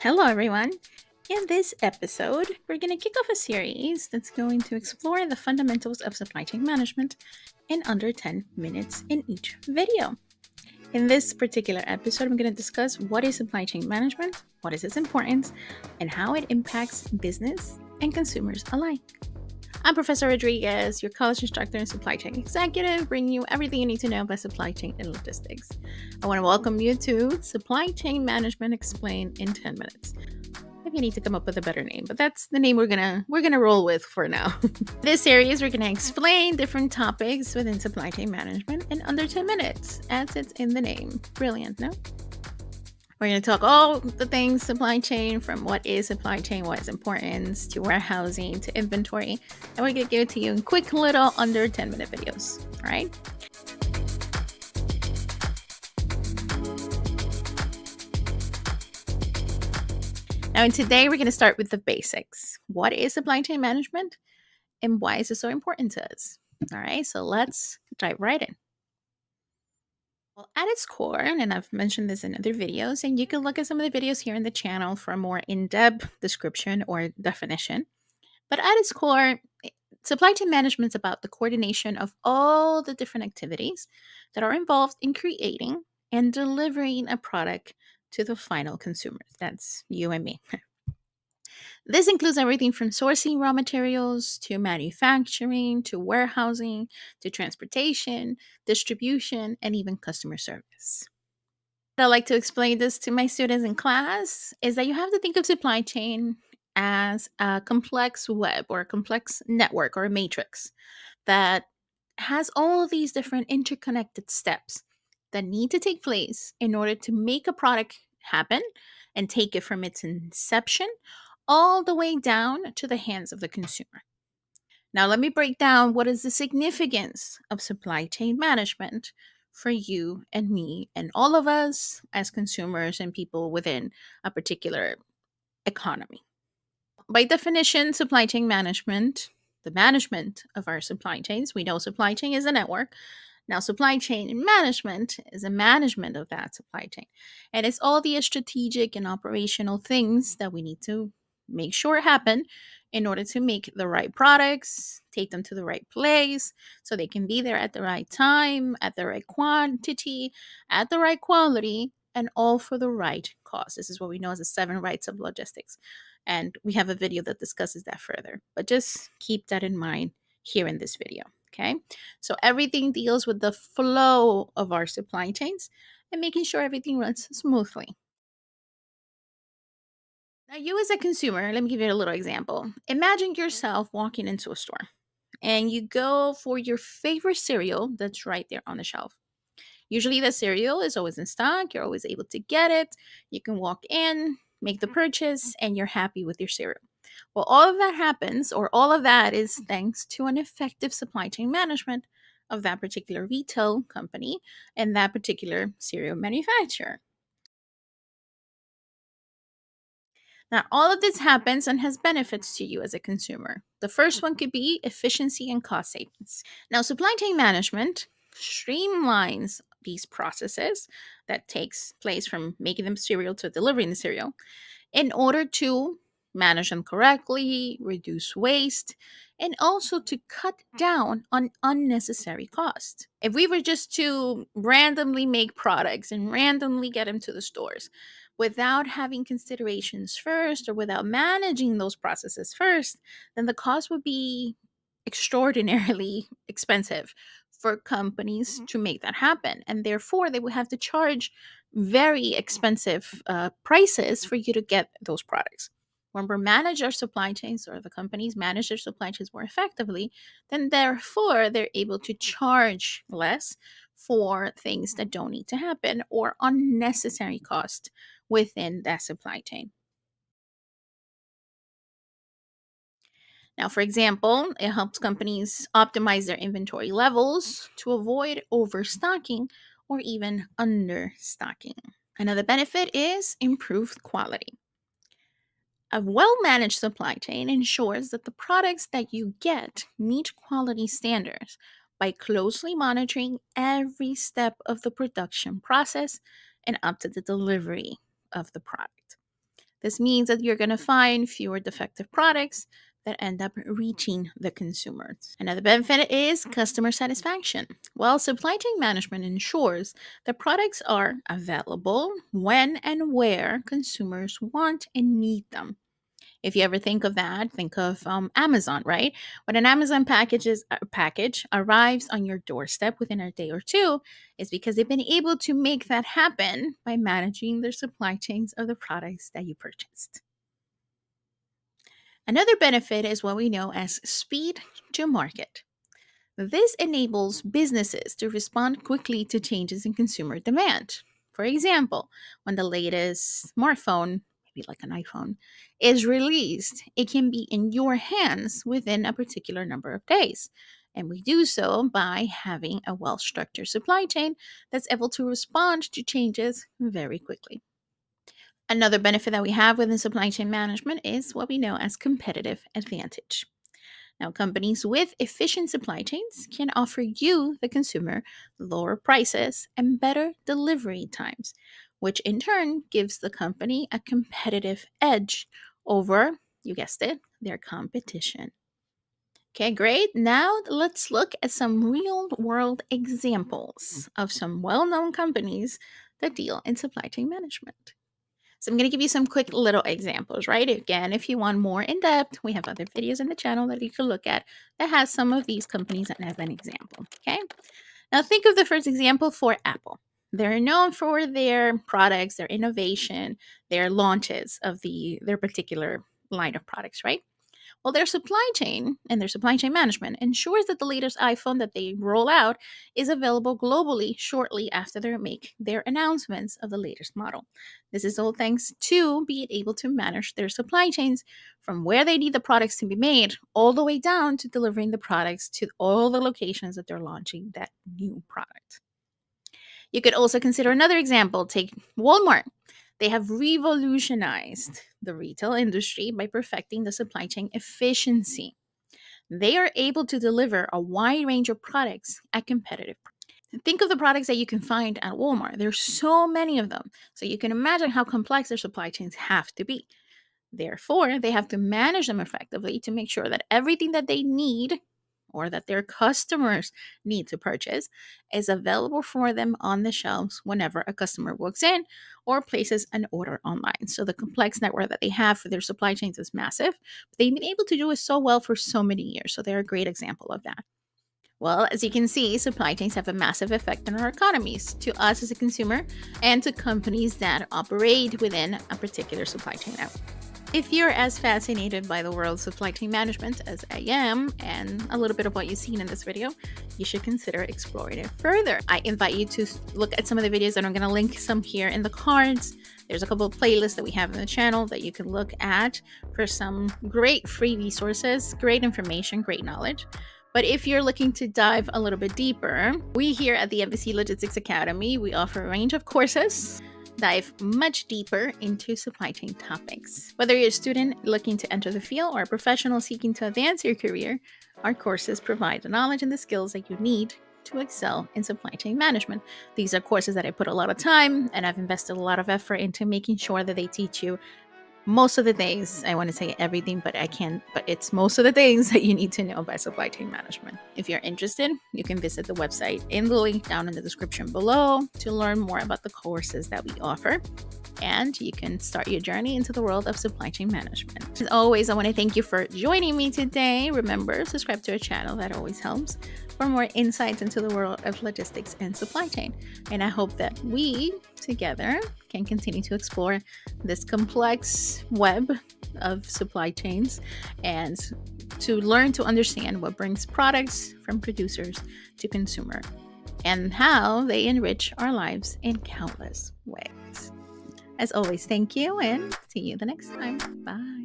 Hello, everyone. In this episode, we're going to kick off a series that's going to explore the fundamentals of supply chain management in under 10 minutes in each video. In this particular episode, I'm going to discuss what is supply chain management, what is its importance, and how it impacts business and consumers alike. I'm Professor Rodriguez, your college instructor and supply chain executive, bringing you everything you need to know about supply chain and logistics. I want to welcome you to Supply Chain Management Explained in 10 Minutes. Maybe I need to come up with a better name, but that's the name we're gonna roll with for now. This series we're gonna explain different topics within supply chain management in under 10 minutes, as it's in the name. Brilliant, no? We're going to talk all the things supply chain, from what is supply chain, what is importance, to warehousing, to inventory. And we're going to give it to you in quick little under 10-minute videos. All right? Now, today we're going to start with the basics. What is supply chain management and why is it so important to us? All right, so let's dive right in. Well, at its core, and I've mentioned this in other videos, and you can look at some of the videos here in the channel for a more in depth description or definition. But at its core, supply chain management is about the coordination of all the different activities that are involved in creating and delivering a product to the final consumers. That's you and me. This includes everything from sourcing raw materials to manufacturing to warehousing to transportation, distribution, and even customer service. I like to explain this to my students in class is that you have to think of supply chain as a complex web or a complex network or a matrix that has all of these different interconnected steps that need to take place in order to make a product happen and take it from its inception all the way down to the hands of the consumer. Now, let me break down what is the significance of supply chain management for you and me and all of us as consumers and people within a particular economy. By definition, supply chain management, the management of our supply chains, we know supply chain is a network. Now, supply chain management is a management of that supply chain. And it's all the strategic and operational things that we need to make sure happen in order to make the right products, take them to the right place so they can be there at the right time, at the right quantity, at the right quality, and all for the right cost. This is what we know as the seven rights of logistics. And we have a video that discusses that further. But just keep that in mind here in this video. Okay. So everything deals with the flow of our supply chains and making sure everything runs smoothly. Now, you as a consumer, let me give you a little example. Imagine yourself walking into a store and you go for your favorite cereal that's right there on the shelf. Usually, the cereal is always in stock. You're always able to get it. You can walk in, make the purchase, and you're happy with your cereal. Well, all of that happens, or all of that is thanks to an effective supply chain management of that particular retail company and that particular cereal manufacturer. Now, all of this happens and has benefits to you as a consumer. The first one could be efficiency and cost savings. Now, supply chain management streamlines these processes that takes place from making them cereal to delivering the cereal in order to manage them correctly, reduce waste, and also to cut down on unnecessary cost. If we were just to randomly make products and randomly get them to the stores without having considerations first or without managing those processes first, then the cost would be extraordinarily expensive for companies to make that happen. And therefore, they would have to charge very expensive prices for you to get those products. When we manage our supply chains or the companies manage their supply chains more effectively, then therefore they're able to charge less for things that don't need to happen or unnecessary cost within that supply chain. Now, for example, it helps companies optimize their inventory levels to avoid overstocking or even understocking. Another benefit is improved quality. A well managed supply chain ensures that the products that you get meet quality standards by closely monitoring every step of the production process and up to the delivery of the product. This means that you're going to find fewer defective products that end up reaching the consumers. Another benefit is customer satisfaction. Well, supply chain management ensures that products are available when and where consumers want and need them. If you ever think of that, think of Amazon, right? When an Amazon package arrives on your doorstep within a day or two, it's because they've been able to make that happen by managing their supply chains of the products that you purchased. Another benefit is what we know as speed to market. This enables businesses to respond quickly to changes in consumer demand. For example, when the latest smartphone, maybe like an iPhone, is released, it can be in your hands within a particular number of days. And we do so by having a well structured supply chain that's able to respond to changes very quickly. Another benefit that we have within supply chain management is what we know as competitive advantage. Now, companies with efficient supply chains can offer you, the consumer, lower prices and better delivery times, which in turn gives the company a competitive edge over, you guessed it, their competition. Okay, great. Now let's look at some real world examples of some well known companies that deal in supply chain management. So I'm going to give you some quick little examples, right? Again, if you want more in depth, we have other videos in the channel that you can look at that has some of these companies as an example. Okay. Now think of the first example for Apple. They're known for their products, their innovation, their launches of their particular line of products, right? Well, their supply chain and their supply chain management ensures that the latest iPhone that they roll out is available globally shortly after they make their announcements of the latest model. This is all thanks to being able to manage their supply chains from where they need the products to be made all the way down to delivering the products to all the locations that they're launching that new product. You could also consider another example. Take Walmart. They have revolutionized the retail industry by perfecting the supply chain efficiency. They are able to deliver a wide range of products at competitive prices. Think of the products that you can find at Walmart. There's so many of them. So you can imagine how complex their supply chains have to be. Therefore, they have to manage them effectively to make sure that everything that they need or that their customers need to purchase is available for them on the shelves whenever a customer walks in or places an order online. So the complex network that they have for their supply chains is massive. But they've been able to do it so well for so many years. So they're a great example of that. Well, as you can see, supply chains have a massive effect on our economies, to us as a consumer, and to companies that operate within a particular supply chain network. If you're as fascinated by the world of supply chain management as I am, and a little bit of what you've seen in this video, you should consider exploring it further. I invite you to look at some of the videos, and I'm going to link some here in the cards. There's a couple of playlists that we have in the channel that you can look at for some great free resources, great information, great knowledge. But if you're looking to dive a little bit deeper, we here at the Embassy Logistics Academy, we offer a range of courses dive much deeper into supply chain topics. Whether you're a student looking to enter the field or a professional seeking to advance your career, our courses provide the knowledge and the skills that you need to excel in supply chain management. These are courses that I put a lot of time and I've invested a lot of effort into making sure that they teach you most of the things. I want to say everything, but I can't, but it's most of the things that you need to know about supply chain management. If you're interested, you can visit the website in the link down in the description below to learn more about the courses that we offer. And you can start your journey into the world of supply chain management. As always, I want to thank you for joining me today. Remember, subscribe to our channel. That always helps for more insights into the world of logistics and supply chain. And I hope that we together can continue to explore this complex web of supply chains and to learn to understand what brings products from producers to consumer and how they enrich our lives in countless ways. As always, thank you and see you the next time. Bye.